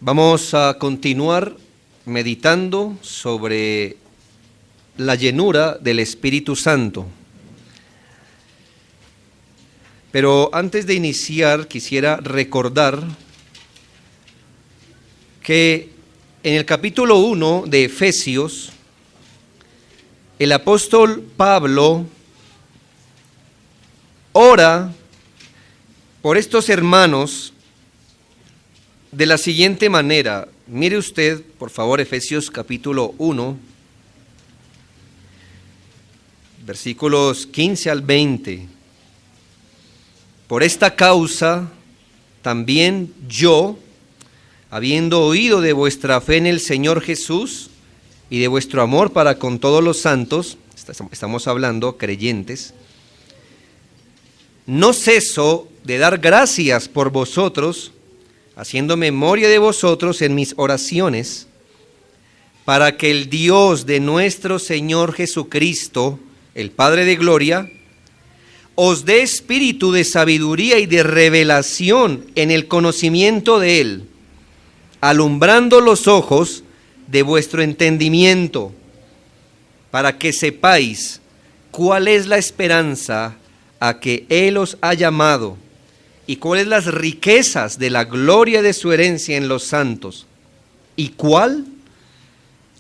Vamos a continuar meditando sobre la llenura del Espíritu Santo. Pero antes de iniciar, quisiera recordar que en el capítulo 1 de Efesios, el apóstol Pablo ora por estos hermanos de la siguiente manera. Mire usted, por favor, Efesios capítulo 1, versículos 15 al 20. Por esta causa, también yo, habiendo oído de vuestra fe en el Señor Jesús y de vuestro amor para con todos los santos, estamos hablando creyentes, no ceso de dar gracias por vosotros, haciendo memoria de vosotros en mis oraciones, para que el Dios de nuestro Señor Jesucristo, el Padre de gloria, os dé espíritu de sabiduría y de revelación en el conocimiento de Él, alumbrando los ojos de vuestro entendimiento, para que sepáis cuál es la esperanza a que Él os ha llamado, y cuáles las riquezas de la gloria de su herencia en los santos, y cuál,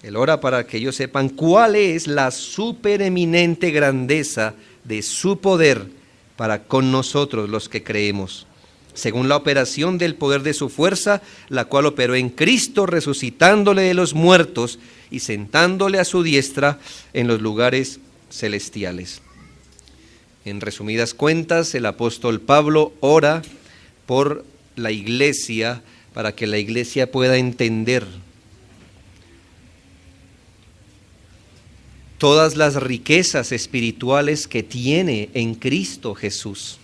Él ora para que ellos sepan cuál es la supereminente grandeza de su poder para con nosotros los que creemos, según la operación del poder de su fuerza, la cual operó en Cristo, resucitándole de los muertos y sentándole a su diestra en los lugares celestiales. En resumidas cuentas, el apóstol Pablo ora por la iglesia para que la iglesia pueda entender todas las riquezas espirituales que tiene en Cristo Jesús.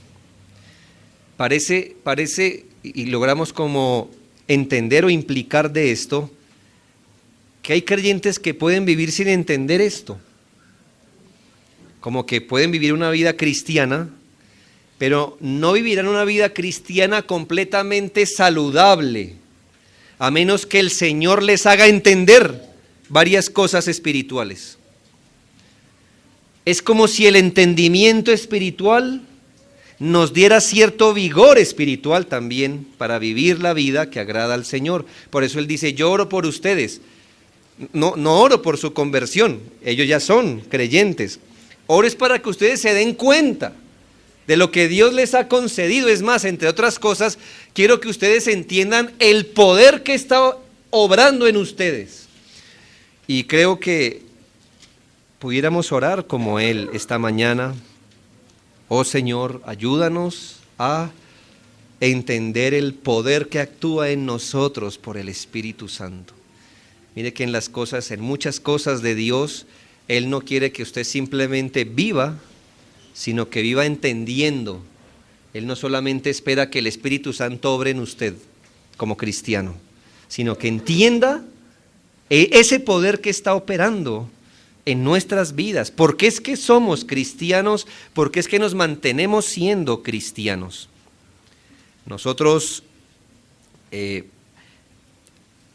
Parece, y logramos como entender o implicar de esto, que hay creyentes que pueden vivir sin entender esto. Como que pueden vivir una vida cristiana, pero no vivirán una vida cristiana completamente saludable, a menos que el Señor les haga entender varias cosas espirituales. Es como si el entendimiento espiritual nos diera cierto vigor espiritual también para vivir la vida que agrada al Señor. Por eso Él dice, yo oro por ustedes, no oro por su conversión, ellos ya son creyentes. Oro es para que ustedes se den cuenta de lo que Dios les ha concedido. Es más, entre otras cosas, quiero que ustedes entiendan el poder que está obrando en ustedes. Y creo que pudiéramos orar como Él esta mañana. Oh Señor, ayúdanos a entender el poder que actúa en nosotros por el Espíritu Santo. Mire que en muchas cosas de Dios, Él no quiere que usted simplemente viva, sino que viva entendiendo. Él no solamente espera que el Espíritu Santo obre en usted como cristiano, sino que entienda ese poder que está operando en nuestras vidas. ¿Por qué es que somos cristianos? ¿Por qué es que nos mantenemos siendo cristianos? Nosotros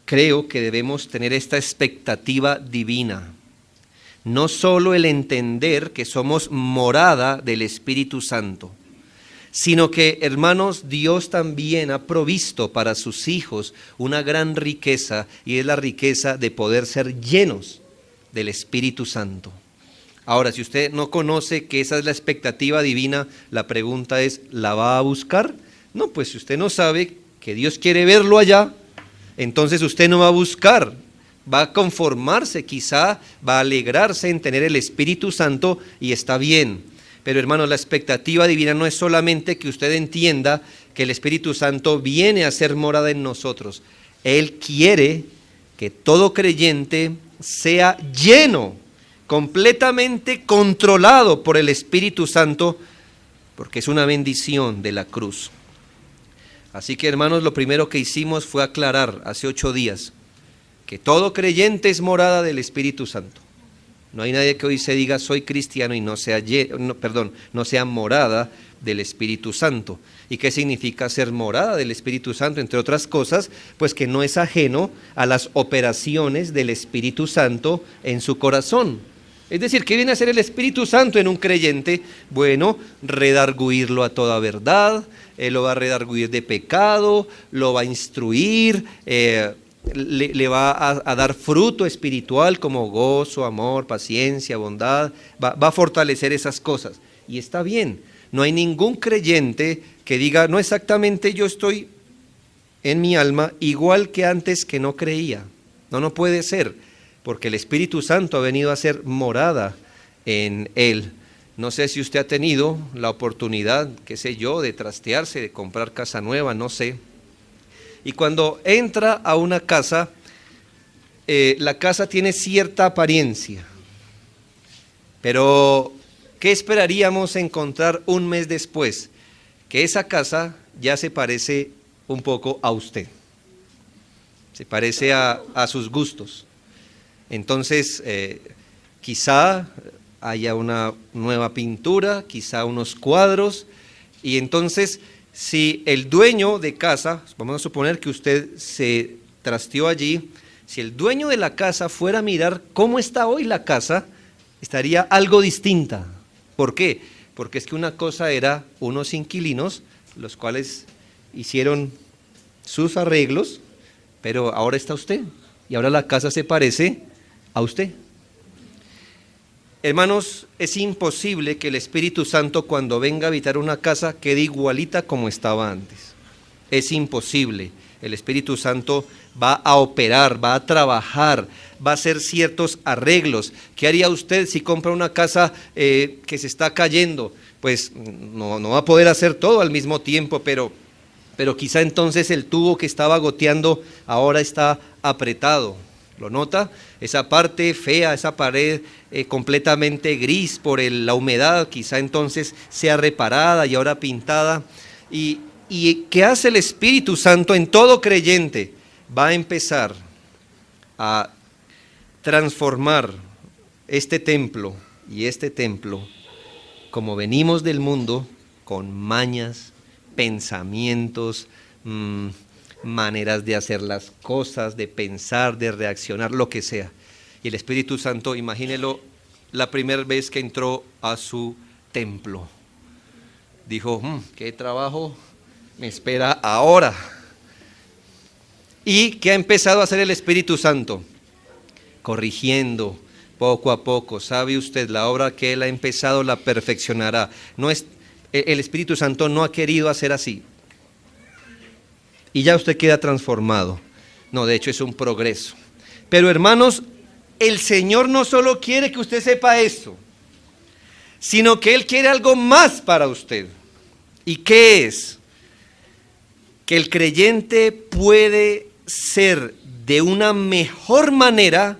creo que debemos tener esta expectativa divina. No solo el entender que somos morada del Espíritu Santo, sino que, hermanos, Dios también ha provisto para sus hijos una gran riqueza, y es la riqueza de poder ser llenos del Espíritu Santo. Ahora, si usted no conoce que esa es la expectativa divina, la pregunta es, ¿la va a buscar? No, pues si usted no sabe que Dios quiere verlo allá, entonces usted no va a buscar. Va a conformarse, quizá va a alegrarse en tener el Espíritu Santo y está bien. Pero hermanos, la expectativa divina no es solamente que usted entienda que el Espíritu Santo viene a ser morada en nosotros. Él quiere que todo creyente sea lleno, completamente controlado por el Espíritu Santo, porque es una bendición de la cruz. Así que hermanos, lo primero que hicimos fue aclarar hace 8 días que todo creyente es morada del Espíritu Santo. No hay nadie que hoy se diga soy cristiano y no sea morada del Espíritu Santo. ¿Y qué significa ser morada del Espíritu Santo? Entre otras cosas, pues que no es ajeno a las operaciones del Espíritu Santo en su corazón. Es decir, ¿qué viene a hacer el Espíritu Santo en un creyente? Bueno, redarguirlo a toda verdad, lo va a redarguir de pecado, lo va a instruir, le va a dar fruto espiritual como gozo, amor, paciencia, bondad, va a fortalecer esas cosas. Y está bien, no hay ningún creyente que diga, no exactamente yo estoy en mi alma igual que antes que no creía. No puede ser, porque el Espíritu Santo ha venido a ser morada en él. No sé si usted ha tenido la oportunidad, qué sé yo, de trastearse, de comprar casa nueva, no sé. Y cuando entra a una casa, la casa tiene cierta apariencia. Pero, ¿qué esperaríamos encontrar un mes después? Que esa casa ya se parece un poco a usted. Se parece a sus gustos. Entonces, quizá haya una nueva pintura, quizá unos cuadros, y entonces, si el dueño de casa, vamos a suponer que usted se trasteó allí, si el dueño de la casa fuera a mirar cómo está hoy la casa, estaría algo distinta. ¿Por qué? Porque es que una cosa era unos inquilinos, los cuales hicieron sus arreglos, pero ahora está usted, y ahora la casa se parece a usted. Hermanos, es imposible que el Espíritu Santo cuando venga a habitar una casa quede igualita como estaba antes. Es imposible. El Espíritu Santo va a operar, va a trabajar, va a hacer ciertos arreglos. ¿Qué haría usted si compra una casa que se está cayendo? Pues no va a poder hacer todo al mismo tiempo, pero quizá entonces el tubo que estaba goteando ahora está apretado. ¿Lo nota? Esa parte fea, esa pared completamente gris por la humedad, quizá entonces sea reparada y ahora pintada. ¿Y qué hace el Espíritu Santo en todo creyente? Va a empezar a transformar este templo y este templo, como venimos del mundo, con mañas, pensamientos, maneras de hacer las cosas, de pensar, de reaccionar, lo que sea. Y el Espíritu Santo, imagínelo, la primera vez que entró a su templo, dijo, qué trabajo me espera ahora. ¿Y qué ha empezado a hacer el Espíritu Santo? Corrigiendo poco a poco. ¿Sabe usted? La obra que Él ha empezado la perfeccionará. El Espíritu Santo no ha querido hacer así y ya usted queda transformado. No, de hecho es un progreso. Pero hermanos, el Señor no solo quiere que usted sepa eso, sino que Él quiere algo más para usted. ¿Y qué es? Que el creyente puede ser de una mejor manera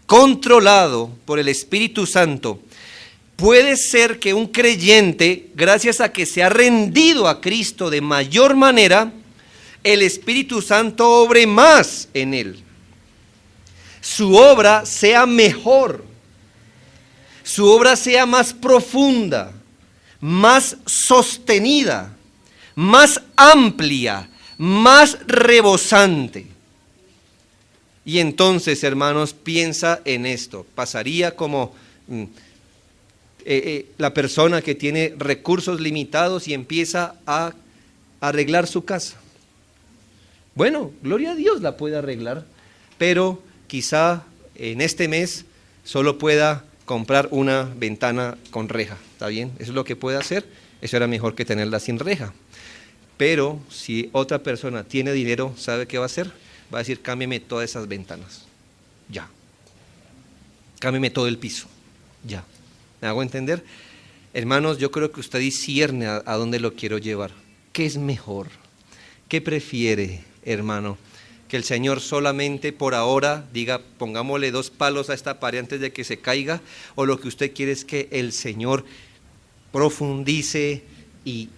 controlado por el Espíritu Santo. Puede ser que un creyente, gracias a que se ha rendido a Cristo de mayor manera, el Espíritu Santo obre más en él. Su obra sea mejor, su obra sea más profunda, más sostenida, más amplia, más rebosante. Y entonces, hermanos, piensa en esto. Pasaría como la persona que tiene recursos limitados y empieza a arreglar su casa. Bueno, gloria a Dios la puede arreglar, pero quizá en este mes solo pueda comprar una ventana con reja. ¿Está bien? Eso es lo que puede hacer. Eso era mejor que tenerla sin reja. Pero si otra persona tiene dinero, ¿sabe qué va a hacer? Va a decir, cámbiame todas esas ventanas. Ya. Cámbiame todo el piso. Ya. ¿Me hago entender? Hermanos, yo creo que usted discierne a dónde lo quiero llevar. ¿Qué es mejor? ¿Qué prefiere, hermano? Que el Señor solamente por ahora diga, pongámosle 2 palos a esta pared antes de que se caiga, o lo que usted quiere es que el Señor profundice y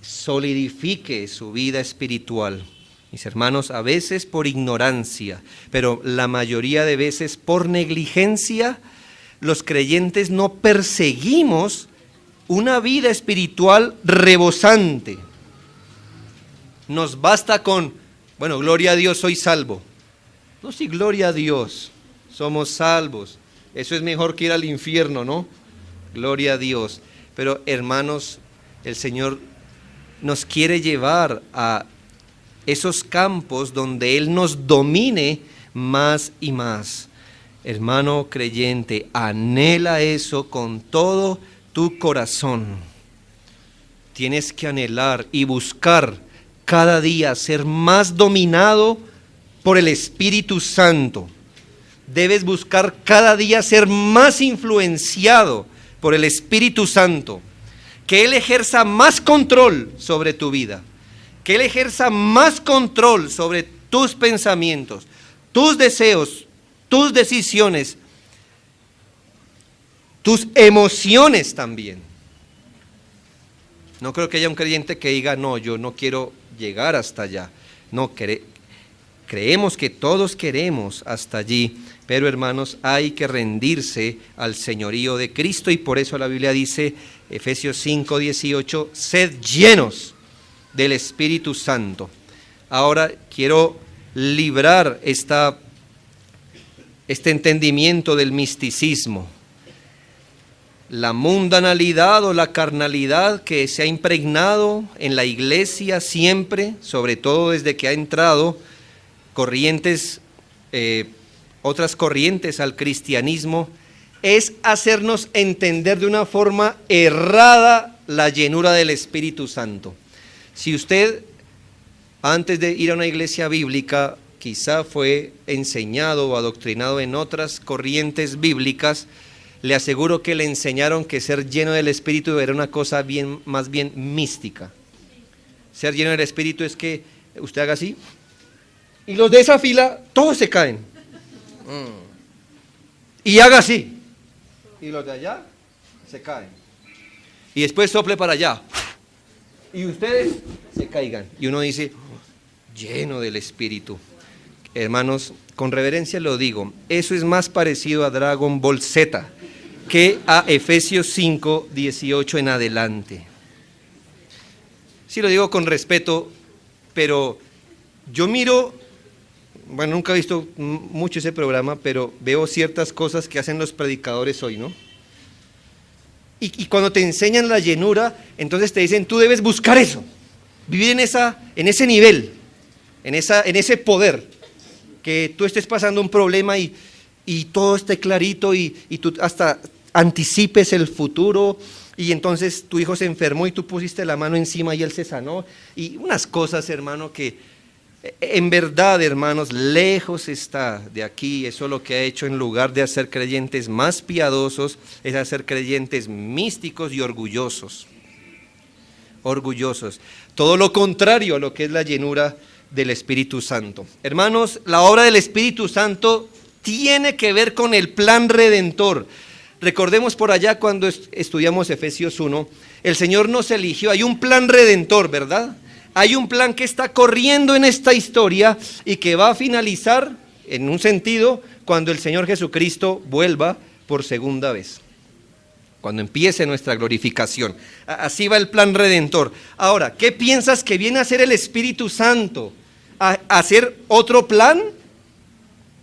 solidifique su vida espiritual. Mis hermanos, a veces por ignorancia, pero la mayoría de veces por negligencia, los creyentes no perseguimos una vida espiritual rebosante. Nos basta con, bueno, gloria a Dios, soy salvo. No, sí, gloria a Dios, somos salvos. Eso es mejor que ir al infierno, ¿no? Gloria a Dios. Pero hermanos, el Señor nos quiere llevar a esos campos donde Él nos domine más y más. Hermano creyente, anhela eso con todo tu corazón. Tienes que anhelar y buscar cada día ser más dominado por el Espíritu Santo. Debes buscar cada día ser más influenciado por el Espíritu Santo. Que Él ejerza más control sobre tu vida. Que Él ejerza más control sobre tus pensamientos, tus deseos, tus decisiones, tus emociones también. No creo que haya un creyente que diga, no, yo no quiero llegar hasta allá. No, creemos que todos queremos hasta allí, pero hermanos, hay que rendirse al señorío de Cristo y por eso la Biblia dice, Efesios 5:18, sed llenos del Espíritu Santo. Ahora quiero librar este entendimiento del misticismo. La mundanalidad o la carnalidad que se ha impregnado en la iglesia siempre, sobre todo desde que ha entrado otras corrientes al cristianismo, es hacernos entender de una forma errada la llenura del Espíritu Santo. Si usted, antes de ir a una iglesia bíblica, quizá fue enseñado o adoctrinado en otras corrientes bíblicas, le aseguro que le enseñaron que ser lleno del Espíritu era una cosa más bien mística. Ser lleno del Espíritu es que usted haga así, y los de esa fila, todos se caen. Y haga así, y los de allá se caen. Y después sople para allá, y ustedes se caigan. Y uno dice, lleno del Espíritu. Hermanos, con reverencia lo digo, eso es más parecido a Dragon Ball Z que a Efesios 5:18 en adelante. Sí lo digo con respeto, pero yo miro, bueno, nunca he visto mucho ese programa, pero veo ciertas cosas que hacen los predicadores hoy, ¿no? Y cuando te enseñan la llenura, entonces te dicen, tú debes buscar eso, vivir en ese nivel, en ese poder, que tú estés pasando un problema y todo esté clarito y tú hasta anticipes el futuro y entonces tu hijo se enfermó y tú pusiste la mano encima y él se sanó y unas cosas, hermano, que en verdad, hermanos, lejos está de aquí. Eso lo que ha hecho, en lugar de hacer creyentes más piadosos, es hacer creyentes místicos y orgullosos. Orgullosos. Todo lo contrario a lo que es la llenura del Espíritu Santo. Hermanos, la obra del Espíritu Santo tiene que ver con el plan redentor. Recordemos por allá cuando estudiamos Efesios 1, el Señor nos eligió, hay un plan redentor, ¿verdad? Hay un plan que está corriendo en esta historia y que va a finalizar, en un sentido, cuando el Señor Jesucristo vuelva por segunda vez. Cuando empiece nuestra glorificación. Así va el plan redentor. Ahora, ¿qué piensas que viene a hacer el Espíritu Santo? ¿A hacer otro plan?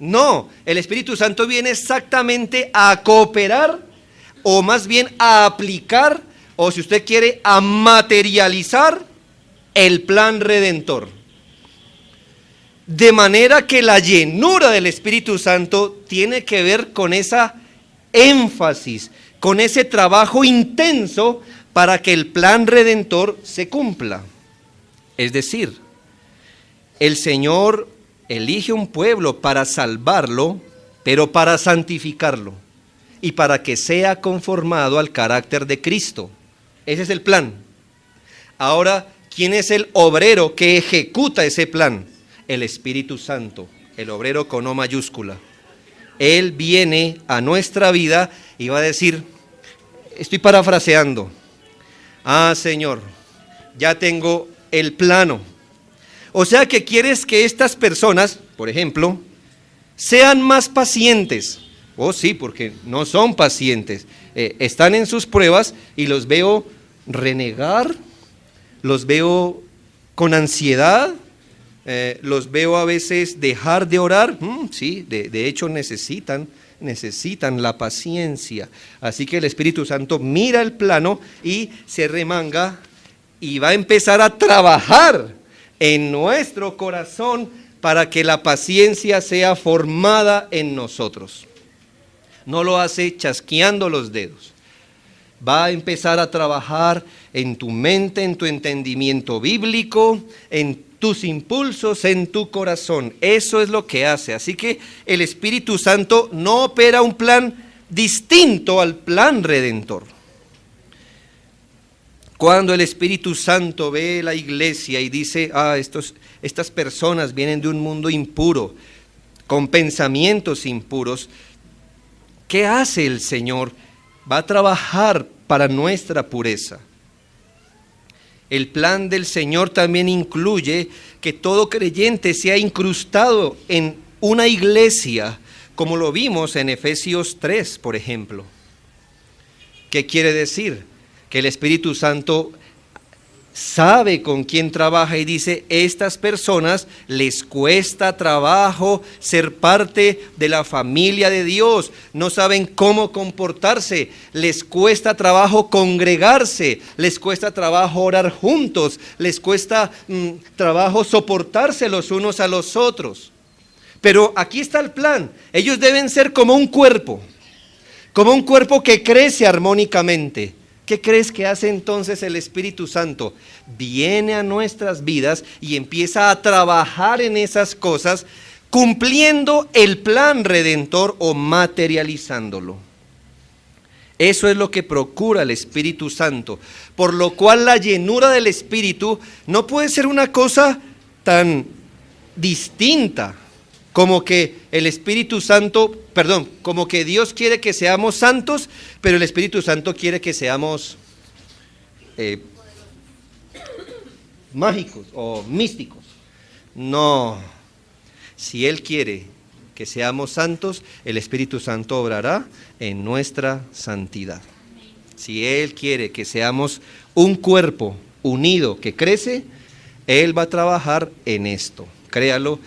No, el Espíritu Santo viene exactamente a cooperar, o más bien a aplicar, o si usted quiere, a materializar el plan redentor. De manera que la llenura del Espíritu Santo tiene que ver con esa énfasis, con ese trabajo intenso para que el plan redentor se cumpla. Es decir, el Señor elige un pueblo para salvarlo, pero para santificarlo y para que sea conformado al carácter de Cristo. Ese es el plan. Ahora, ¿quién es el obrero que ejecuta ese plan? El Espíritu Santo, el obrero con O mayúscula. Él viene a nuestra vida y va a decir, estoy parafraseando, Señor, ya tengo el plano. O sea que quieres que estas personas, por ejemplo, sean más pacientes, Oh sí, porque no son pacientes. Están en sus pruebas y los veo renegar, los veo con ansiedad, los veo a veces dejar de orar. Sí, de hecho necesitan la paciencia. Así que el Espíritu Santo mira el plano y se remanga y va a empezar a trabajar en nuestro corazón para que la paciencia sea formada en nosotros. No lo hace chasqueando los dedos. Va a empezar a trabajar en tu mente, en tu entendimiento bíblico, en tus impulsos, en tu corazón. Eso es lo que hace. Así que el Espíritu Santo no opera un plan distinto al plan redentor. Cuando el Espíritu Santo ve la iglesia y dice, estas personas vienen de un mundo impuro, con pensamientos impuros, ¿qué hace el Señor? Va a trabajar para nuestra pureza. El plan del Señor también incluye que todo creyente sea incrustado en una iglesia, como lo vimos en Efesios 3, por ejemplo. ¿Qué quiere decir? Que el Espíritu Santo sabe con quién trabaja y dice, estas personas les cuesta trabajo ser parte de la familia de Dios, no saben cómo comportarse, les cuesta trabajo congregarse, les cuesta trabajo orar juntos, les cuesta trabajo soportarse los unos a los otros. Pero aquí está el plan, ellos deben ser como un cuerpo que crece armónicamente. ¿Qué crees que hace entonces el Espíritu Santo? Viene a nuestras vidas y empieza a trabajar en esas cosas, cumpliendo el plan redentor o materializándolo. Eso es lo que procura el Espíritu Santo, por lo cual la llenura del Espíritu no puede ser una cosa tan distinta como que el Espíritu Santo, como que Dios quiere que seamos santos, pero el Espíritu Santo quiere que seamos mágicos o místicos. No, si Él quiere que seamos santos, el Espíritu Santo obrará en nuestra santidad. Si Él quiere que seamos un cuerpo unido que crece, Él va a trabajar en esto. Créalo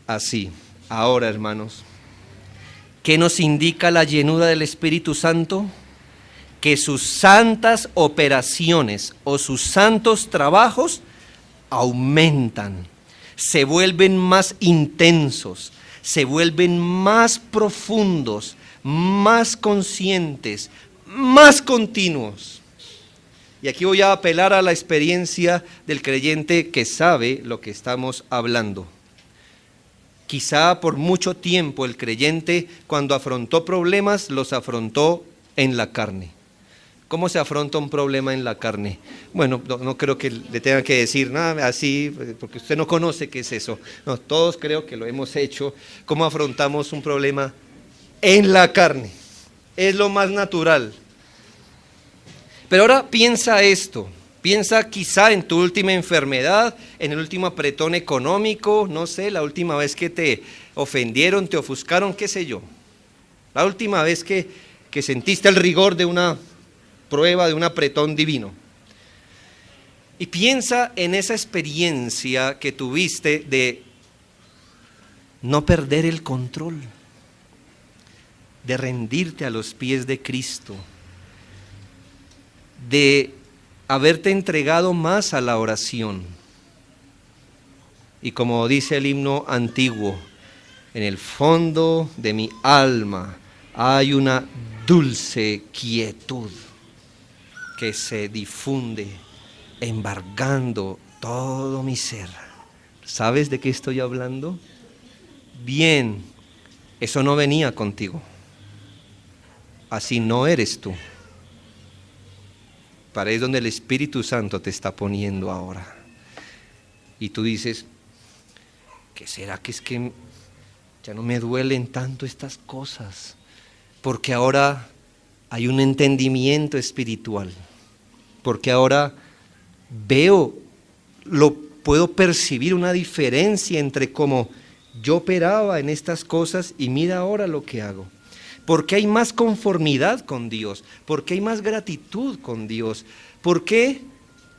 así. Ahora, hermanos, ¿qué nos indica la llenura del Espíritu Santo? Que sus santas operaciones o sus santos trabajos aumentan, se vuelven más intensos, se vuelven más profundos, más conscientes, más continuos. Y aquí voy a apelar a la experiencia del creyente que sabe lo que estamos hablando. Quizá por mucho tiempo el creyente, cuando afrontó problemas, los afrontó en la carne. ¿Cómo se afronta un problema en la carne? Bueno, no creo que le tenga que decir nada así, porque usted no conoce qué es eso. No, todos creo que lo hemos hecho. ¿Cómo afrontamos un problema en la carne? Es lo más natural. Pero ahora piensa esto. Piensa quizá en tu última enfermedad, en el último apretón económico, no sé, la última vez que te ofendieron, te ofuscaron, qué sé yo. La última vez que sentiste el rigor de una prueba, de un apretón divino. Y piensa en esa experiencia que tuviste de no perder el control, de rendirte a los pies de Cristo, de haberte entregado más a la oración. Y como dice el himno antiguo, en el fondo de mi alma hay una dulce quietud que se difunde, embargando todo mi ser. ¿Sabes de qué estoy hablando? Bien, eso no venía contigo. Así no eres tú. Para ahí es donde el Espíritu Santo te está poniendo ahora. Y tú dices, ¿qué será que es que ya no me duelen tanto estas cosas? Porque ahora hay un entendimiento espiritual. Porque ahora puedo percibir una diferencia entre cómo yo operaba en estas cosas y mira ahora lo que hago. ¿Por qué hay más conformidad con Dios? ¿Por qué hay más gratitud con Dios? ¿Por qué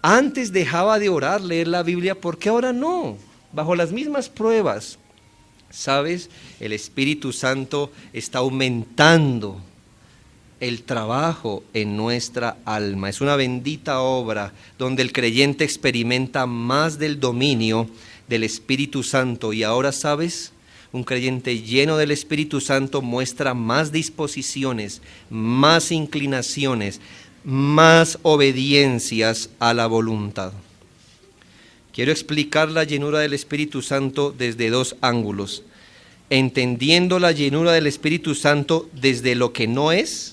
antes dejaba de orar, leer la Biblia? ¿Por qué ahora no? Bajo las mismas pruebas. ¿Sabes? El Espíritu Santo está aumentando el trabajo en nuestra alma. Es una bendita obra donde el creyente experimenta más del dominio del Espíritu Santo. Y ahora, ¿sabes? Un creyente lleno del Espíritu Santo muestra más disposiciones, más inclinaciones, más obediencias a la voluntad. Quiero explicar la llenura del Espíritu Santo desde dos ángulos. Entendiendo la llenura del Espíritu Santo desde lo que no es,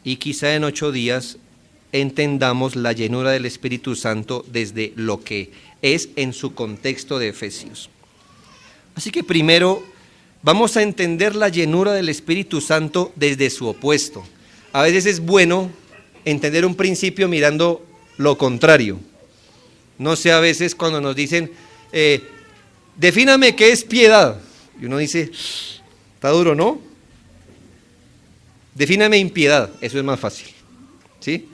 y quizá en 8 días entendamos la llenura del Espíritu Santo desde lo que es en su contexto de Efesios. Así que primero vamos a entender la llenura del Espíritu Santo desde su opuesto. A veces es bueno entender un principio mirando lo contrario. No sé, a veces cuando nos dicen, defíname qué es piedad. Y uno dice, está duro, ¿no? Defíname impiedad, eso es más fácil, ¿sí?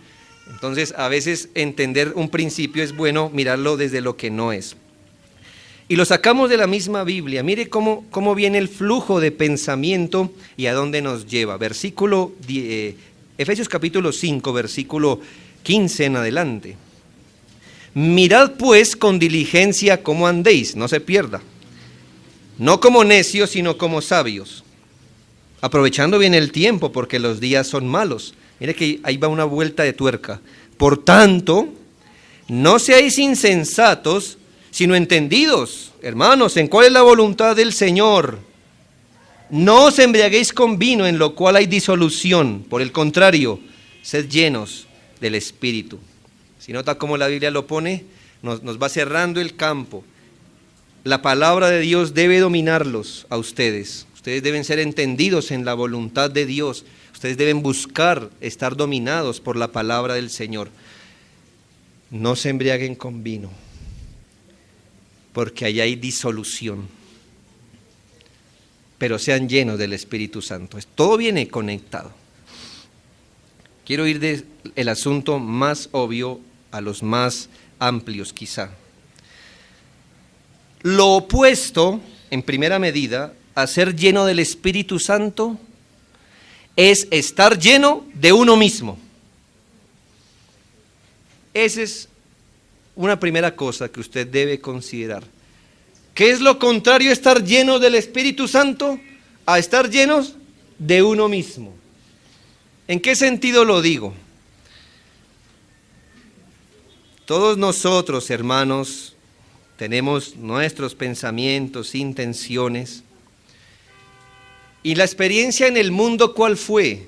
Entonces, a veces entender un principio es bueno mirarlo desde lo que no es. Y lo sacamos de la misma Biblia. Mire cómo viene el flujo de pensamiento y a dónde nos lleva. Efesios capítulo 5, versículo 15 en adelante. Mirad pues con diligencia cómo andéis, no se pierda. No como necios, sino como sabios. Aprovechando bien el tiempo, porque los días son malos. Mire que ahí va una vuelta de tuerca. Por tanto, no seáis insensatos, sino entendidos, hermanos, en cuál es la voluntad del Señor. No os embriaguéis con vino, en lo cual hay disolución. Por el contrario, sed llenos del Espíritu. Si nota cómo la Biblia lo pone, nos va cerrando el campo. La palabra de Dios debe dominarlos a ustedes. Ustedes deben ser entendidos en la voluntad de Dios. Ustedes deben buscar estar dominados por la palabra del Señor. No se embriaguen con vino, porque allá hay disolución. Pero sean llenos del Espíritu Santo. Todo viene conectado. Quiero ir del asunto más obvio a los más amplios quizá. Lo opuesto, en primera medida, a ser lleno del Espíritu Santo es estar lleno de uno mismo. Esa es una primera cosa que usted debe considerar. ¿Qué es lo contrario a estar lleno del Espíritu Santo? A estar llenos de uno mismo. ¿En qué sentido lo digo? Todos nosotros, hermanos, tenemos nuestros pensamientos, intenciones. Y la experiencia en el mundo, ¿cuál fue?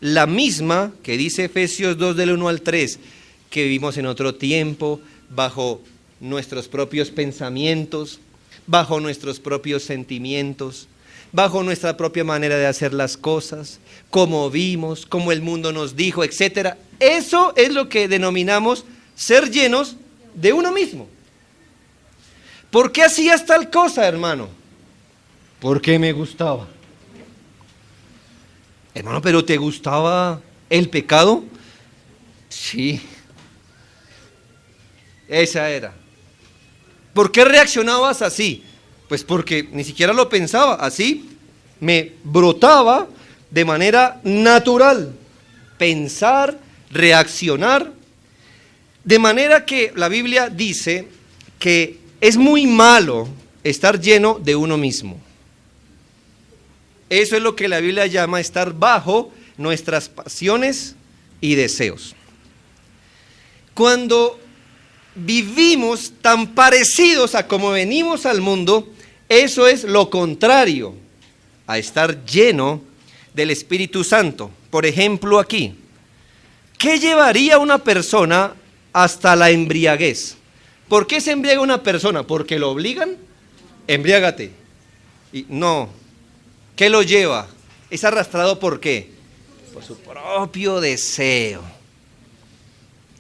La misma que dice Efesios 2 del 1 al 3, que vivimos en otro tiempo, bajo nuestros propios pensamientos, bajo nuestros propios sentimientos, bajo nuestra propia manera de hacer las cosas, como vimos, como el mundo nos dijo, etc. Eso es lo que denominamos ser llenos de uno mismo. ¿Por qué hacías tal cosa, hermano? Porque me gustaba. Hermano, ¿pero te gustaba el pecado? Sí. Esa era. ¿Por qué reaccionabas así? Pues porque ni siquiera lo pensaba, así me brotaba de manera natural. Pensar, reaccionar. De manera que la Biblia dice que es muy malo estar lleno de uno mismo. Eso es lo que la Biblia llama estar bajo nuestras pasiones y deseos. Cuando vivimos tan parecidos a como venimos al mundo, eso es lo contrario a estar lleno del Espíritu Santo. Por ejemplo, aquí, ¿qué llevaría a una persona hasta la embriaguez? ¿Por qué se embriaga una persona? ¿Porque lo obligan? Embriágate. Y no. ¿Qué lo lleva? ¿Es arrastrado por qué? Por su propio deseo.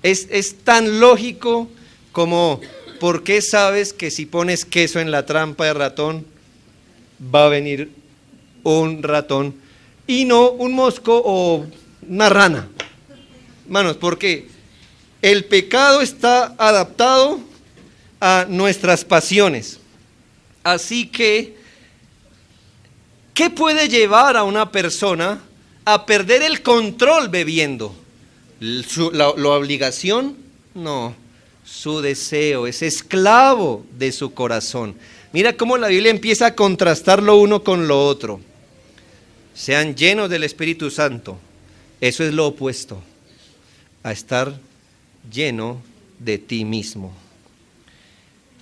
Es tan lógico como ¿por qué sabes que si pones queso en la trampa de ratón va a venir un ratón y no un mosco o una rana. Hermanos, porque el pecado está adaptado a nuestras pasiones. Así que, ¿qué puede llevar a una persona a perder el control bebiendo? ¿La obligación? No, su deseo, es esclavo de su corazón. Mira cómo la Biblia empieza a contrastar lo uno con lo otro. Sean llenos del Espíritu Santo. Eso es lo opuesto a estar lleno de ti mismo.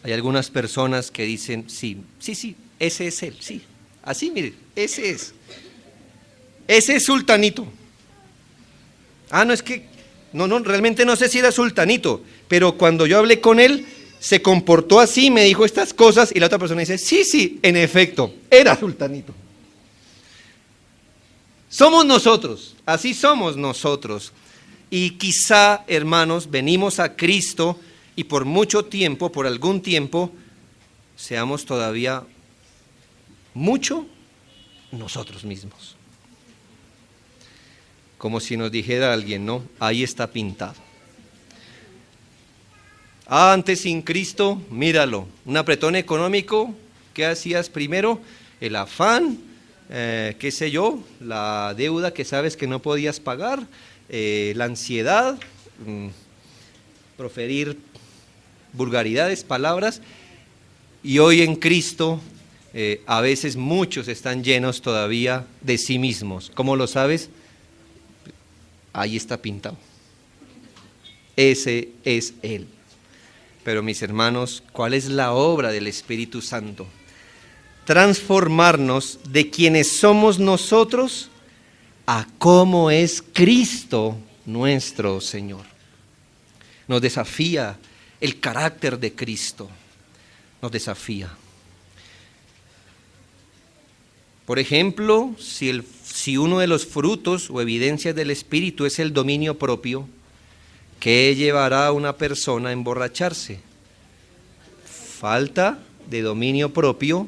Hay algunas personas que dicen, sí, ese es él, sí. Así, mire, ese es sultanito. No, es que, no, realmente no sé si era sultanito, pero cuando yo hablé con él, se comportó así, me dijo estas cosas, y la otra persona dice, sí, en efecto, era sultanito. Somos nosotros, así somos nosotros. Y quizá, hermanos, venimos a Cristo y por mucho tiempo, por algún tiempo, seamos todavía mucho nosotros mismos. Como si nos dijera alguien, ¿no? Ahí está pintado. Antes sin Cristo, míralo, un apretón económico, ¿qué hacías primero? El afán, qué sé yo, la deuda que sabes que no podías pagar, la ansiedad, proferir vulgaridades, palabras, y hoy en Cristo a veces muchos están llenos todavía de sí mismos. ¿Cómo lo sabes? Ahí está pintado. Ese es Él. Pero mis hermanos, ¿cuál es la obra del Espíritu Santo? Transformarnos de quienes somos nosotros a cómo es Cristo nuestro Señor. Nos desafía el carácter de Cristo, nos desafía. Por ejemplo, si uno de los frutos o evidencias del Espíritu es el dominio propio, ¿qué llevará a una persona a emborracharse? Falta de dominio propio.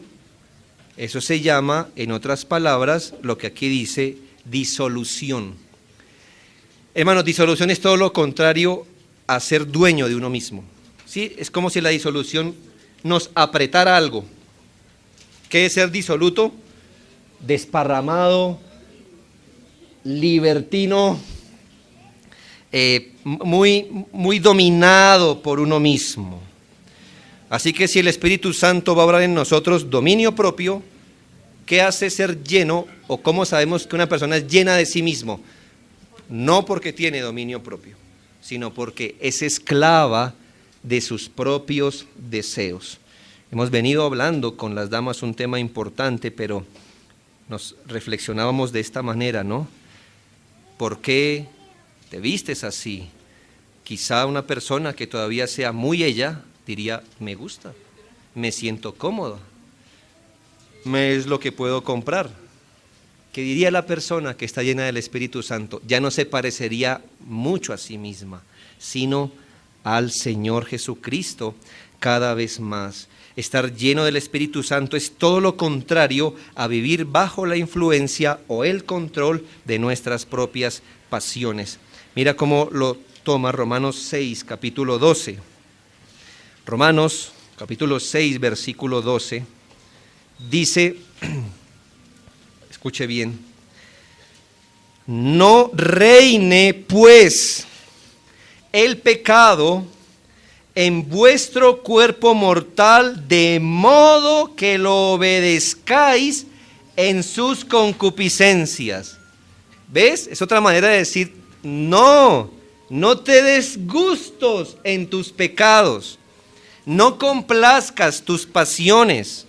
Eso se llama, en otras palabras, lo que aquí dice, disolución. Hermanos, disolución es todo lo contrario a ser dueño de uno mismo. ¿Sí? Es como si la disolución nos apretara algo. ¿Qué es ser disoluto? Desparramado, libertino, muy dominado por uno mismo. Así que si el Espíritu Santo va a obrar en nosotros dominio propio, ¿qué hace ser lleno o cómo sabemos que una persona es llena de sí mismo? No porque tiene dominio propio, sino porque es esclava de sus propios deseos. Hemos venido hablando con las damas un tema importante, pero nos reflexionábamos de esta manera, ¿no? ¿Por qué te vistes así? Quizá una persona que todavía sea muy ella diría, me gusta, me siento cómoda, es lo que puedo comprar. ¿Qué diría la persona que está llena del Espíritu Santo? Ya no se parecería mucho a sí misma, sino al Señor Jesucristo cada vez más. Estar lleno del Espíritu Santo es todo lo contrario a vivir bajo la influencia o el control de nuestras propias pasiones. Mira cómo lo toma Romanos 6, capítulo 12. Romanos, capítulo 6, versículo 12, dice, escuche bien, no reine pues el pecado en vuestro cuerpo mortal, de modo que lo obedezcáis en sus concupiscencias. ¿Ves? Es otra manera de decir, no te des gustos en tus pecados, no complazcas tus pasiones,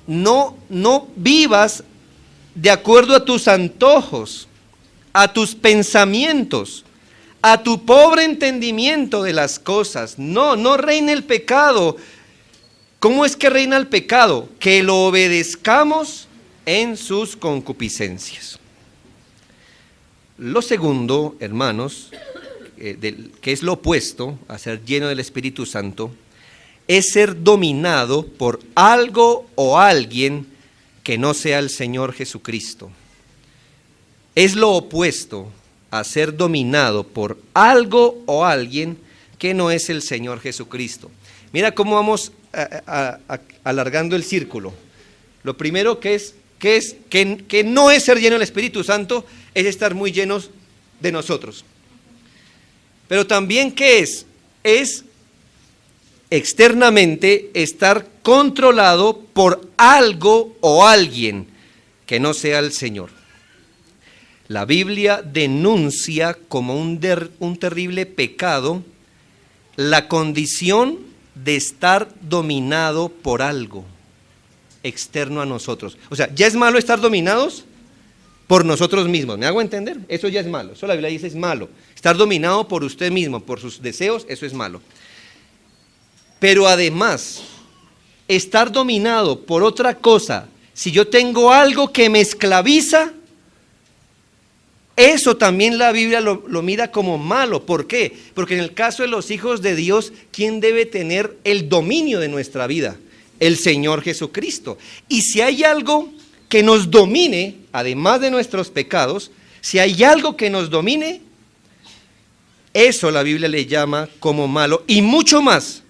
no vivas de acuerdo a tus antojos, a tus pensamientos, a tu pobre entendimiento de las cosas. No reine el pecado. ¿Cómo es que reina el pecado? Que lo obedezcamos en sus concupiscencias. Lo segundo, hermanos, que es lo opuesto a ser lleno del Espíritu Santo, es ser dominado por algo o alguien que no sea el Señor Jesucristo. es lo opuesto a ser dominado por algo o alguien que no es el Señor Jesucristo. Mira cómo vamos alargando el círculo. Lo primero que no es ser lleno del Espíritu Santo es estar muy llenos de nosotros. Pero también ¿qué es? Es externamente estar controlado por algo o alguien que no sea el Señor. La Biblia denuncia como un terrible pecado la condición de estar dominado por algo externo a nosotros. O sea, ya es malo estar dominados por nosotros mismos. ¿Me hago entender? Eso ya es malo. Eso la Biblia dice es malo. Estar dominado por usted mismo, por sus deseos, eso es malo. Pero además, estar dominado por otra cosa, si yo tengo algo que me esclaviza, eso también la Biblia lo mira como malo. ¿Por qué? Porque en el caso de los hijos de Dios, ¿quién debe tener el dominio de nuestra vida? El Señor Jesucristo. Y si hay algo que nos domine, además de nuestros pecados, si hay algo que nos domine, eso la Biblia le llama como malo. Y mucho más,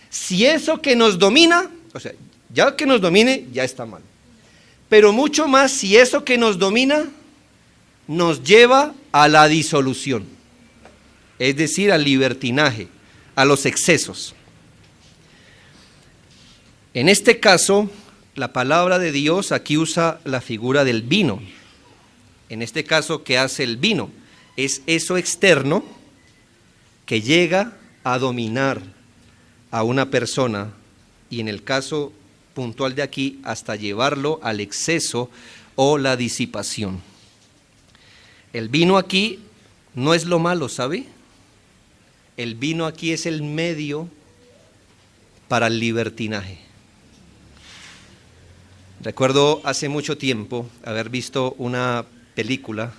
si eso que nos domina, o sea, ya que nos domine, ya está mal. Pero mucho más, si eso que nos domina nos lleva a la disolución, es decir, al libertinaje, a los excesos. En este caso, la palabra de Dios aquí usa la figura del vino. En este caso, ¿qué hace el vino? Es eso externo que llega a dominar a una persona y en el caso puntual de aquí, hasta llevarlo al exceso o la disipación. El vino aquí no es lo malo, ¿sabe? El vino aquí es el medio para el libertinaje. Recuerdo hace mucho tiempo haber visto una película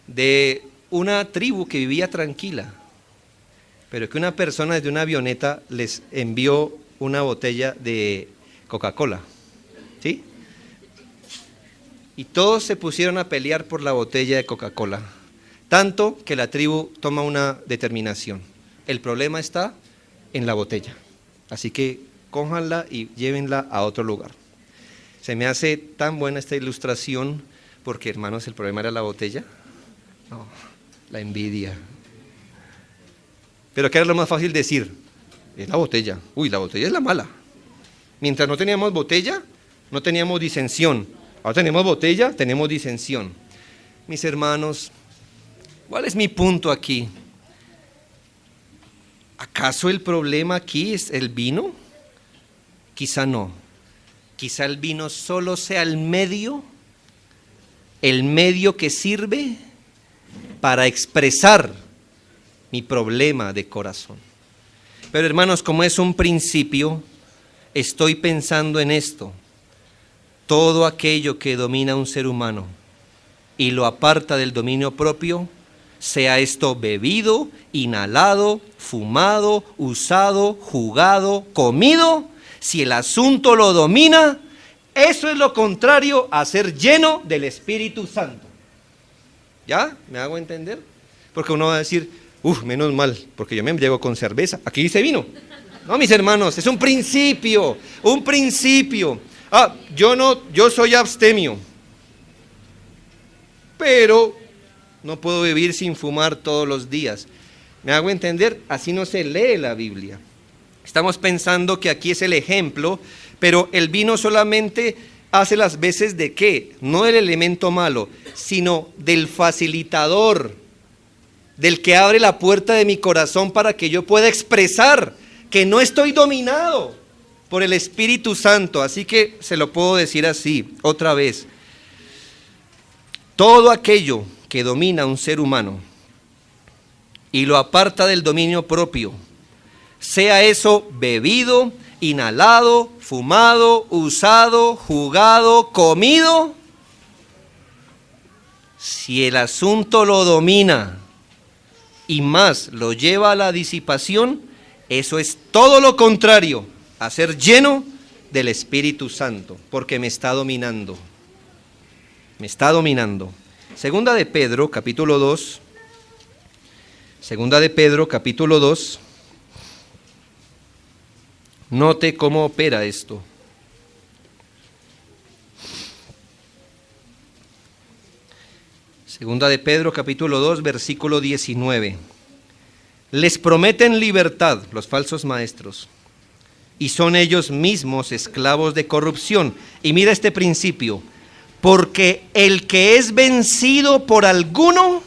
de una tribu que vivía tranquila, pero que una persona desde una avioneta les envió una botella de Coca-Cola, ¿sí? Y todos se pusieron a pelear por la botella de Coca-Cola, tanto que la tribu toma una determinación. El problema está en la botella, así que cójanla y llévenla a otro lugar. Se me hace tan buena esta ilustración porque, hermanos, el problema era la botella. No, la envidia. Pero ¿qué era lo más fácil decir? Es la botella. Uy, la botella es la mala. Mientras no teníamos botella, no teníamos disensión. Ahora tenemos botella, tenemos disensión. Mis hermanos, ¿cuál es mi punto aquí? ¿Acaso el problema aquí es el vino? Quizá no. Quizá el vino solo sea el medio que sirve para expresar mi problema de corazón. Pero hermanos, como es un principio, estoy pensando en esto. Todo aquello que domina a un ser humano y lo aparta del dominio propio, sea esto bebido, inhalado, fumado, usado, jugado, comido, si el asunto lo domina, eso es lo contrario a ser lleno del Espíritu Santo. ¿Ya? ¿Me hago entender? Porque uno va a decir, menos mal, porque yo me llevo con cerveza. Aquí dice vino. No, mis hermanos, es un principio, un principio. Yo soy abstemio, pero no puedo vivir sin fumar todos los días. ¿Me hago entender? Así no se lee la Biblia. Estamos pensando que aquí es el ejemplo, pero el vino solamente hace las veces de ¿qué? No del elemento malo, sino del facilitador, del que abre la puerta de mi corazón para que yo pueda expresar que no estoy dominado por el Espíritu Santo. Así que se lo puedo decir así, otra vez. Todo aquello que domina a un ser humano y lo aparta del dominio propio, sea eso bebido, inhalado, fumado, usado, jugado, comido, si el asunto lo domina y más lo lleva a la disipación, eso es todo lo contrario a ser lleno del Espíritu Santo, porque me está dominando. me está dominando. Segunda de Pedro, capítulo 2. Segunda de Pedro, capítulo 2. Note cómo opera esto. Segunda de Pedro, capítulo 2, versículo 19. Les prometen libertad los falsos maestros, y son ellos mismos esclavos de corrupción. Y mira este principio: porque el que es vencido por alguno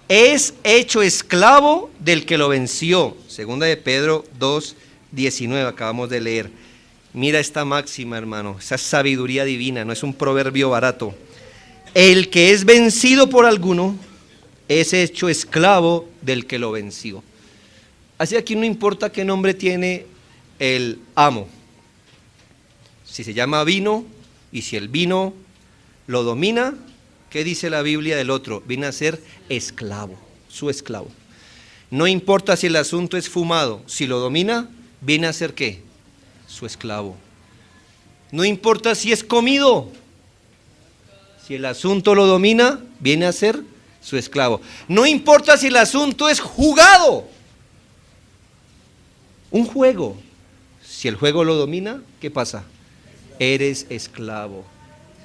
es hecho esclavo del que lo venció. Segunda de Pedro 2, 19, acabamos de leer. Mira esta máxima, hermano, esa sabiduría divina, no es un proverbio barato. El que es vencido por alguno es hecho esclavo del que lo venció. Así aquí no importa qué nombre tiene el amo. Si se llama vino y si el vino lo domina, ¿qué dice la Biblia del otro? Viene a ser esclavo, su esclavo. No importa si el asunto es fumado, si lo domina, viene a ser ¿qué? Su esclavo. No importa si es comido, si el asunto lo domina, viene a ser su esclavo. No importa si el asunto es jugado, un juego. Si el juego lo domina, ¿qué pasa? Eres esclavo.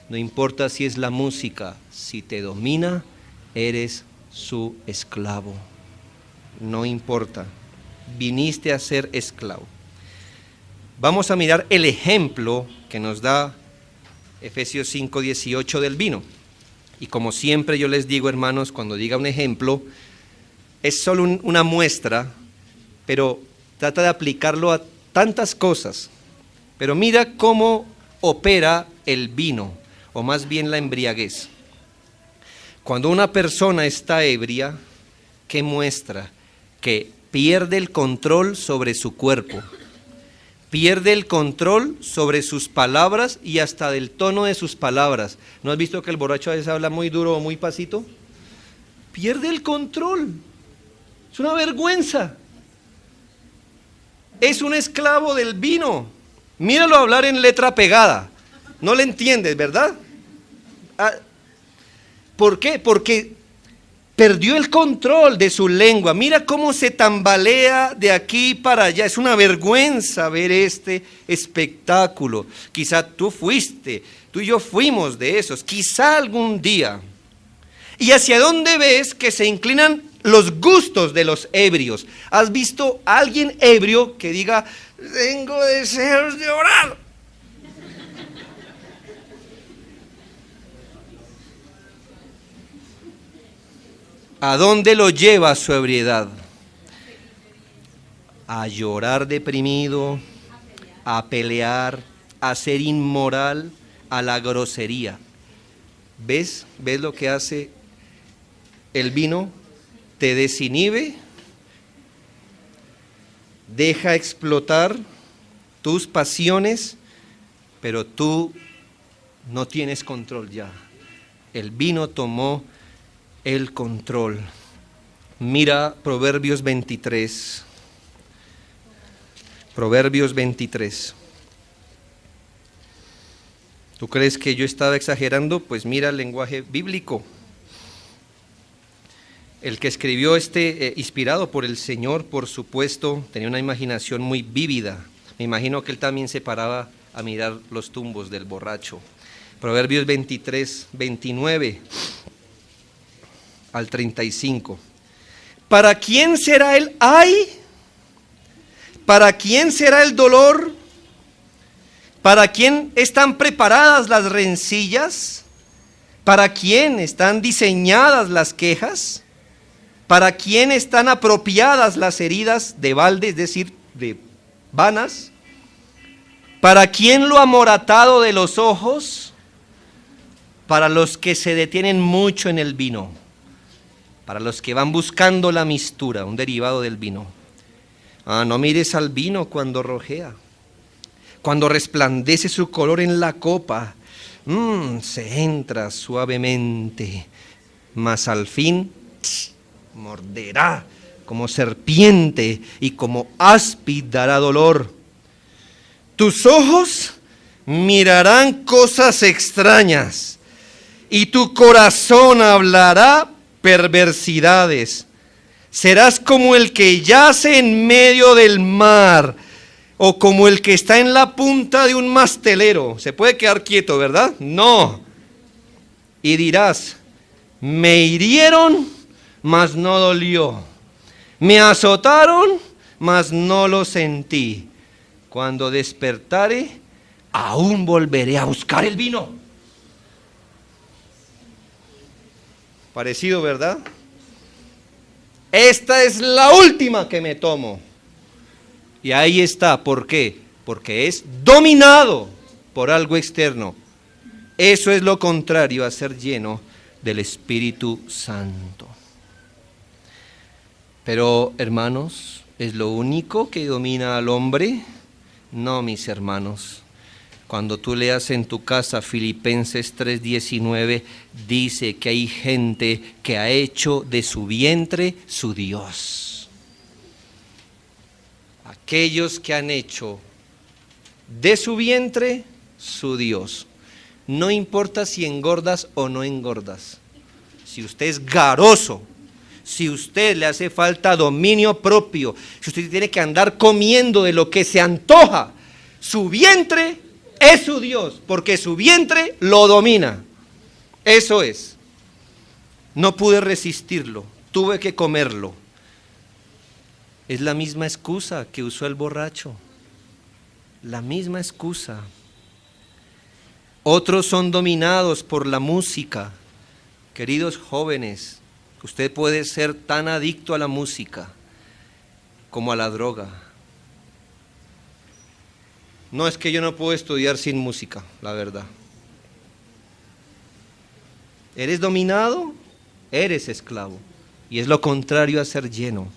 No importa si es la música, si te domina, eres su esclavo. No importa, viniste a ser esclavo. Vamos a mirar el ejemplo que nos da Efesios 5:18 del vino. Y como siempre yo les digo, hermanos, cuando diga un ejemplo, es solo una muestra, pero trata de aplicarlo a tantas cosas. Pero mira cómo opera el vino, o más bien la embriaguez. Cuando una persona está ebria, ¿qué muestra? Que pierde el control sobre su cuerpo, pierde el control sobre sus palabras y hasta del tono de sus palabras. ¿No has visto que el borracho a veces habla muy duro o muy pasito? Pierde el control. Es una vergüenza. Es un esclavo del vino. Míralo hablar en letra pegada. No le entiendes, ¿verdad? ¿Por qué? Porque perdió el control de su lengua. Mira cómo se tambalea de aquí para allá. Es una vergüenza ver este espectáculo. Quizá tú y yo fuimos de esos. Quizá algún día. ¿Y hacia dónde ves que se inclinan los gustos de los ebrios? ¿Has visto a alguien ebrio que diga, tengo deseos de orar? ¿A dónde lo lleva su ebriedad? A llorar deprimido, a pelear, a ser inmoral, a la grosería. ¿Ves? ¿Ves lo que hace el vino? Te desinhibe, deja explotar tus pasiones, pero tú no tienes control ya. El vino tomó el control. Mira Proverbios 23. Proverbios 23. ¿Tú crees que yo estaba exagerando? Pues mira el lenguaje bíblico. El que escribió inspirado por el Señor, por supuesto, tenía una imaginación muy vívida. Me imagino que él también se paraba a mirar los tumbos del borracho. Proverbios 23, 29 al 35. ¿Para quién será el ay? ¿Para quién será el dolor? ¿Para quién están preparadas las rencillas? ¿Para quién están diseñadas las quejas? ¿Para quién están apropiadas las heridas de balde, es decir, de vanas? ¿Para quién lo amoratado de los ojos? Para los que se detienen mucho en el vino, para los que van buscando la mistura, un derivado del vino. No mires al vino cuando rojea, cuando resplandece su color en la copa, se entra suavemente, mas al fin morderá como serpiente y como áspid dará dolor. Tus ojos mirarán cosas extrañas y tu corazón hablará perversidades. Serás como el que yace en medio del mar, o como el que está en la punta de un mastelero. Se puede quedar quieto, ¿verdad? No. Y dirás, me hirieron, mas no dolió. Me azotaron, mas no lo sentí. Cuando despertare, aún volveré a buscar el vino. Parecido, ¿verdad? Esta es la última que me tomo. Y ahí está, ¿por qué? Porque es dominado por algo externo. Eso es lo contrario a ser lleno del Espíritu Santo. Pero, hermanos, ¿es lo único que domina al hombre? No, mis hermanos. Cuando tú leas en tu casa Filipenses 3:19, dice que hay gente que ha hecho de su vientre su Dios. Aquellos que han hecho de su vientre su Dios. No importa si engordas o no engordas. Si usted es garoso, si usted le hace falta dominio propio, si usted tiene que andar comiendo de lo que se antoja, su vientre es su Dios, porque su vientre lo domina. Eso es. No pude resistirlo, tuve que comerlo. Es la misma excusa que usó el borracho. La misma excusa. Otros son dominados por la música. Queridos jóvenes, usted puede ser tan adicto a la música como a la droga. No es que yo no puedo estudiar sin música, la verdad. ¿Eres dominado? Eres esclavo. Y es lo contrario a ser lleno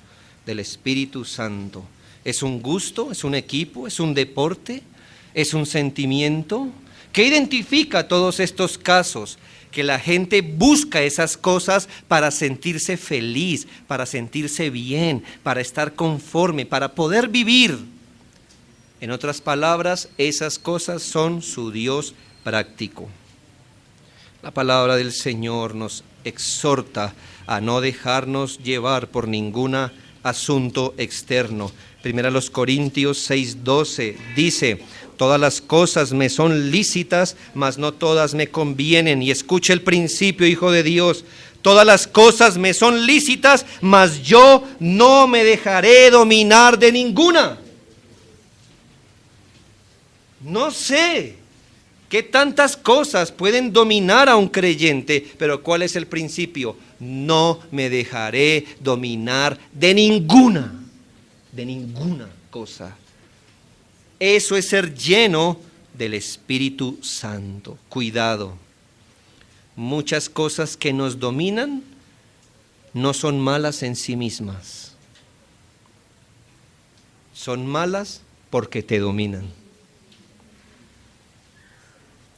del Espíritu Santo. ¿Es un gusto? ¿Es un equipo? ¿Es un deporte? ¿Es un sentimiento? ¿Qué identifica todos estos casos? Que la gente busca esas cosas para sentirse feliz, para sentirse bien, para estar conforme, para poder vivir. En otras palabras, esas cosas son su Dios práctico. La palabra del Señor nos exhorta a no dejarnos llevar por ningún asunto externo. Primera los Corintios 6:12 dice, todas las cosas me son lícitas, mas no todas me convienen. Y escuche el principio, hijo de Dios. Todas las cosas me son lícitas, mas yo no me dejaré dominar de ninguna. No sé qué tantas cosas pueden dominar a un creyente, pero ¿cuál es el principio? No me dejaré dominar de ninguna cosa. Eso es ser lleno del Espíritu Santo. Cuidado. Muchas cosas que nos dominan no son malas en sí mismas. Son malas porque te dominan.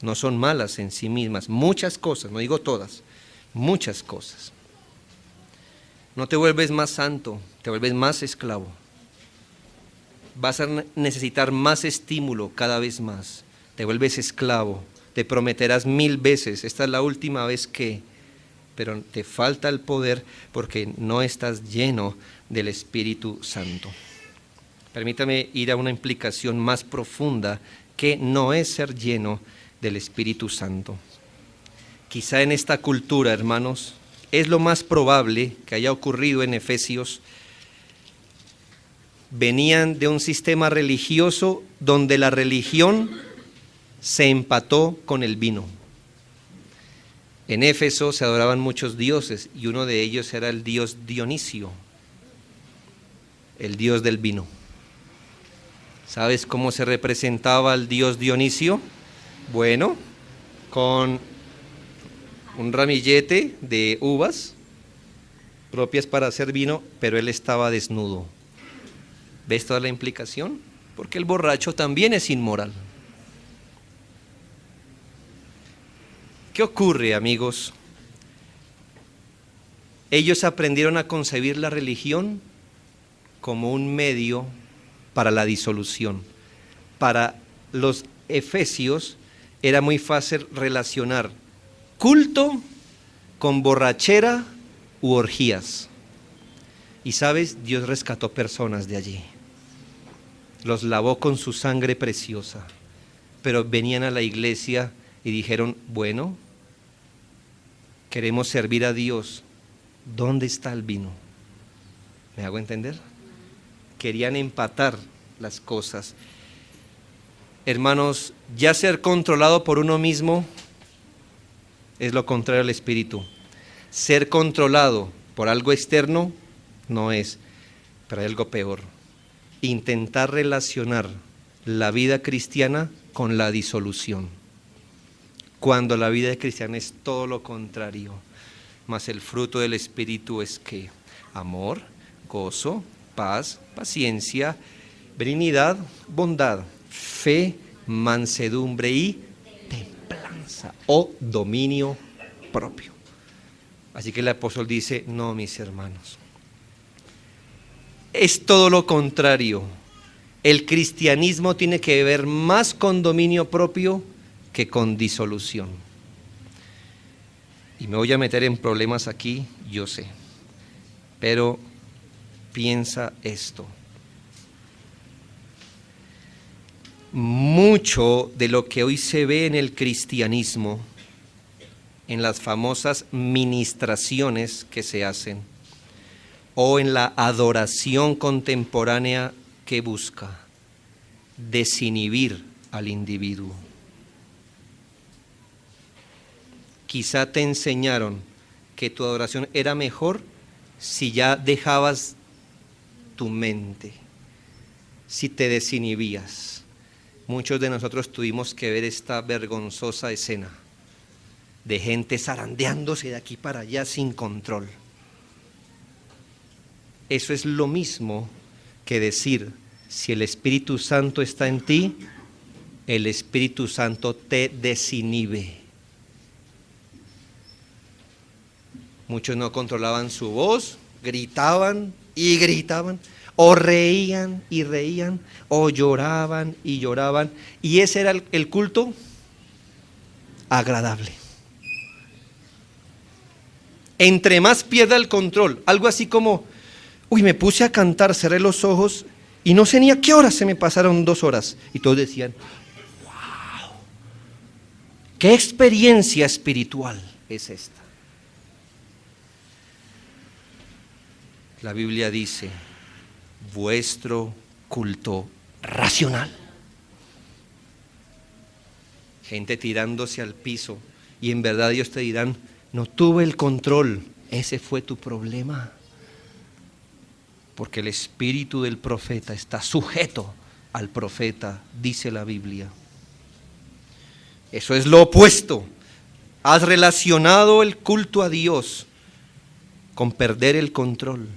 No son malas en sí mismas. Muchas cosas, no digo todas, muchas cosas. No te vuelves más santo, te vuelves más esclavo. Vas a necesitar más estímulo cada vez más. Te vuelves esclavo, te prometerás 1000 veces, esta es la última vez que, pero te falta el poder porque no estás lleno del Espíritu Santo. Permítame ir a una implicación más profunda que no es ser lleno del Espíritu Santo. Quizá en esta cultura, hermanos, es lo más probable que haya ocurrido en Efesios. Venían de un sistema religioso donde la religión se empató con el vino. En Éfeso se adoraban muchos dioses y uno de ellos era el dios Dionisio, el dios del vino. ¿Sabes cómo se representaba al dios Dionisio? Bueno, con un ramillete de uvas propias para hacer vino, pero él estaba desnudo. ¿Ves toda la implicación? Porque el borracho también es inmoral. ¿Qué ocurre, amigos? Ellos aprendieron a concebir la religión como un medio para la disolución. Para los efesios era muy fácil relacionar culto con borrachera u orgías. Y sabes, Dios rescató personas de allí. Los lavó con su sangre preciosa. Pero venían a la iglesia y dijeron, bueno, queremos servir a Dios. ¿Dónde está el vino? ¿Me hago entender? Querían empatar las cosas. Hermanos, ya ser controlado por uno mismo es lo contrario al espíritu. Ser controlado por algo externo no es, pero hay algo peor. Intentar relacionar la vida cristiana con la disolución, cuando la vida cristiana es todo lo contrario. Mas el fruto del espíritu es ¿qué? Amor, gozo, paz, paciencia, benignidad, bondad, fe, mansedumbre y templanza o dominio propio. Así que el apóstol dice, no, mis hermanos, es todo lo contrario. El cristianismo tiene que ver más con dominio propio que con disolución. Y me voy a meter en problemas aquí, yo sé, pero piensa esto. Mucho de lo que hoy se ve en el cristianismo, en las famosas ministraciones que se hacen, o en la adoración contemporánea que busca desinhibir al individuo. Quizá te enseñaron que tu adoración era mejor si ya dejabas tu mente, si te desinhibías. Muchos de nosotros tuvimos que ver esta vergonzosa escena de gente zarandeándose de aquí para allá sin control. Eso es lo mismo que decir, si el Espíritu Santo está en ti, el Espíritu Santo te desinhibe. Muchos no controlaban su voz, gritaban y gritaban, o reían y reían, o lloraban y lloraban, y ese era el culto agradable. Entre más pierda el control, algo así como, uy, me puse a cantar, cerré los ojos y no sé ni a qué hora se me pasaron 2 horas. Y todos decían, wow, qué experiencia espiritual es esta. La Biblia dice, vuestro culto racional. Gente tirándose al piso y en verdad Dios te dirán, no tuve el control, ese fue tu problema. Porque el espíritu del profeta está sujeto al profeta, dice la Biblia. Eso es lo opuesto. Has relacionado el culto a Dios con perder el control,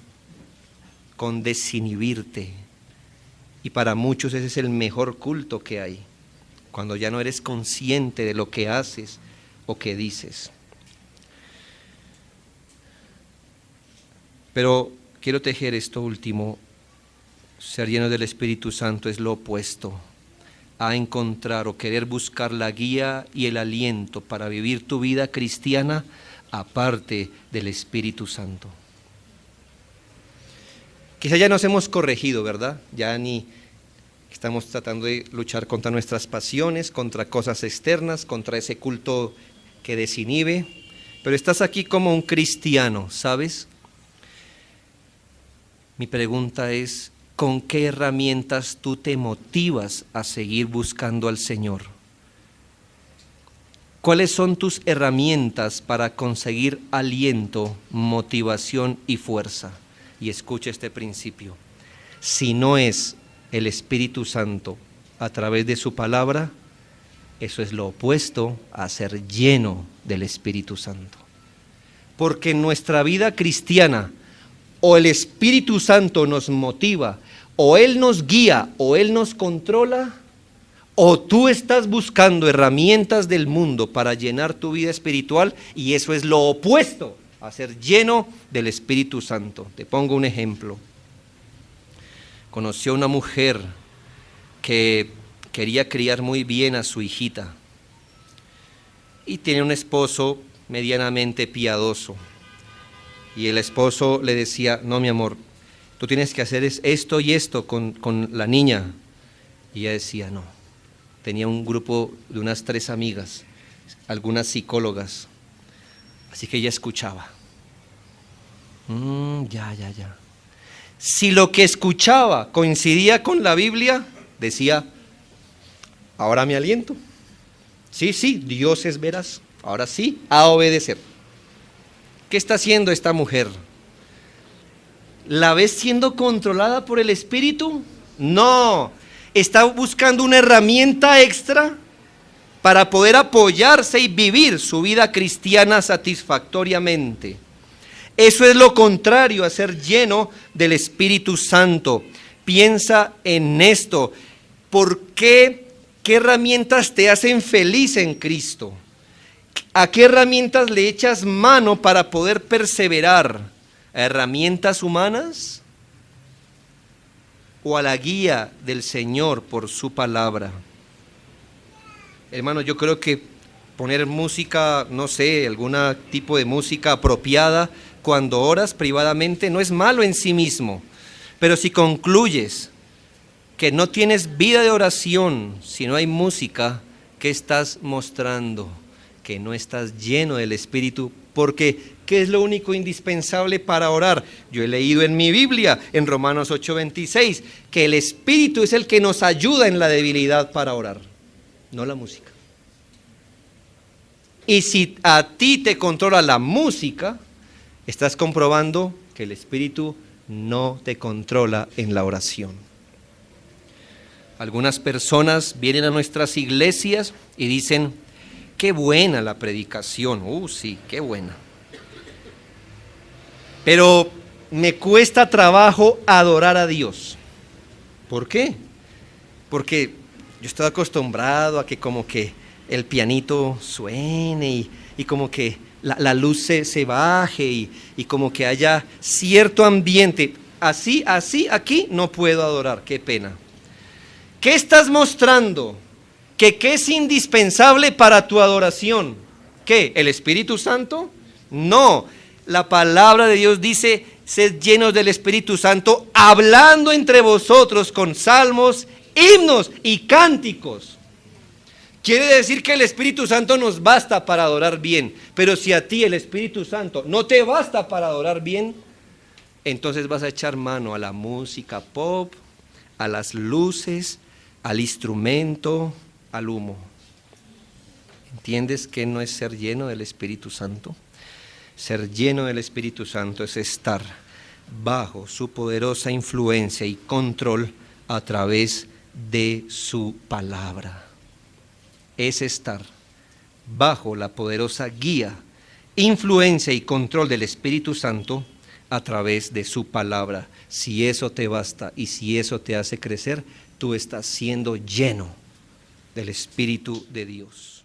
con desinhibirte. Y para muchos ese es el mejor culto que hay, cuando ya no eres consciente de lo que haces o que dices. Pero quiero tejer esto último. Ser lleno del Espíritu Santo es lo opuesto a encontrar o querer buscar la guía y el aliento para vivir tu vida cristiana aparte del Espíritu Santo. Quizá ya nos hemos corregido, ¿verdad? Ya ni estamos tratando de luchar contra nuestras pasiones, contra cosas externas, contra ese culto que desinhibe, pero estás aquí como un cristiano, ¿sabes? Mi pregunta es, ¿con qué herramientas tú te motivas a seguir buscando al Señor? ¿Cuáles son tus herramientas para conseguir aliento, motivación y fuerza? Y escucha este principio. Si no es el Espíritu Santo a través de su palabra, eso es lo opuesto a ser lleno del Espíritu Santo. Porque en nuestra vida cristiana, o el Espíritu Santo nos motiva, o Él nos guía, o Él nos controla, o tú estás buscando herramientas del mundo para llenar tu vida espiritual, y eso es lo opuesto a ser lleno del Espíritu Santo. Te pongo un ejemplo. Conoció a una mujer que quería criar muy bien a su hijita. y tiene un esposo medianamente piadoso. Y el esposo le decía, no, mi amor, tú tienes que hacer esto y esto con la niña. Y ella decía, no. Tenía un grupo de unas 3 amigas, algunas psicólogas. Así que ella escuchaba. Ya. Si lo que escuchaba coincidía con la Biblia, decía, ahora me aliento. Sí, Dios es veraz. Ahora sí, a obedecer. ¿Qué está haciendo esta mujer? ¿La ves siendo controlada por el Espíritu? No. Está buscando una herramienta extra para poder apoyarse y vivir su vida cristiana satisfactoriamente. Eso es lo contrario a ser lleno del Espíritu Santo. Piensa en esto. ¿Por qué? ¿Qué herramientas te hacen feliz en Cristo? ¿A qué herramientas le echas mano para poder perseverar? ¿A herramientas humanas? ¿O a la guía del Señor por su palabra? Hermano, yo creo que poner música, no sé, algún tipo de música apropiada cuando oras privadamente no es malo en sí mismo. Pero si concluyes que no tienes vida de oración, si no hay música, ¿qué estás mostrando? Que no estás lleno del Espíritu, porque ¿qué es lo único indispensable para orar? Yo he leído en mi Biblia, en Romanos 8:26, que el Espíritu es el que nos ayuda en la debilidad para orar, no la música. Y si a ti te controla la música, estás comprobando que el Espíritu no te controla en la oración. Algunas personas vienen a nuestras iglesias y dicen, qué buena la predicación, sí, qué buena. Pero me cuesta trabajo adorar a Dios. ¿Por qué? Porque yo estoy acostumbrado a que como que el pianito suene y como que la luz se baje y como que haya cierto ambiente. Así, aquí no puedo adorar, qué pena. ¿Qué estás mostrando? ¿Qué es indispensable para tu adoración? ¿Qué? ¿El Espíritu Santo? No, la palabra de Dios dice, sed llenos del Espíritu Santo, hablando entre vosotros con salmos, himnos y cánticos. Quiere decir que el Espíritu Santo nos basta para adorar bien, pero si a ti el Espíritu Santo no te basta para adorar bien, entonces vas a echar mano a la música pop, a las luces, al instrumento, al humo. ¿Entiendes que no es ser lleno del Espíritu Santo? Ser lleno del Espíritu Santo es estar bajo su poderosa influencia y control a través de su palabra. Es estar bajo la poderosa guía, influencia y control del Espíritu Santo a través de su palabra. Si eso te basta y si eso te hace crecer, tú estás siendo lleno del Espíritu de Dios.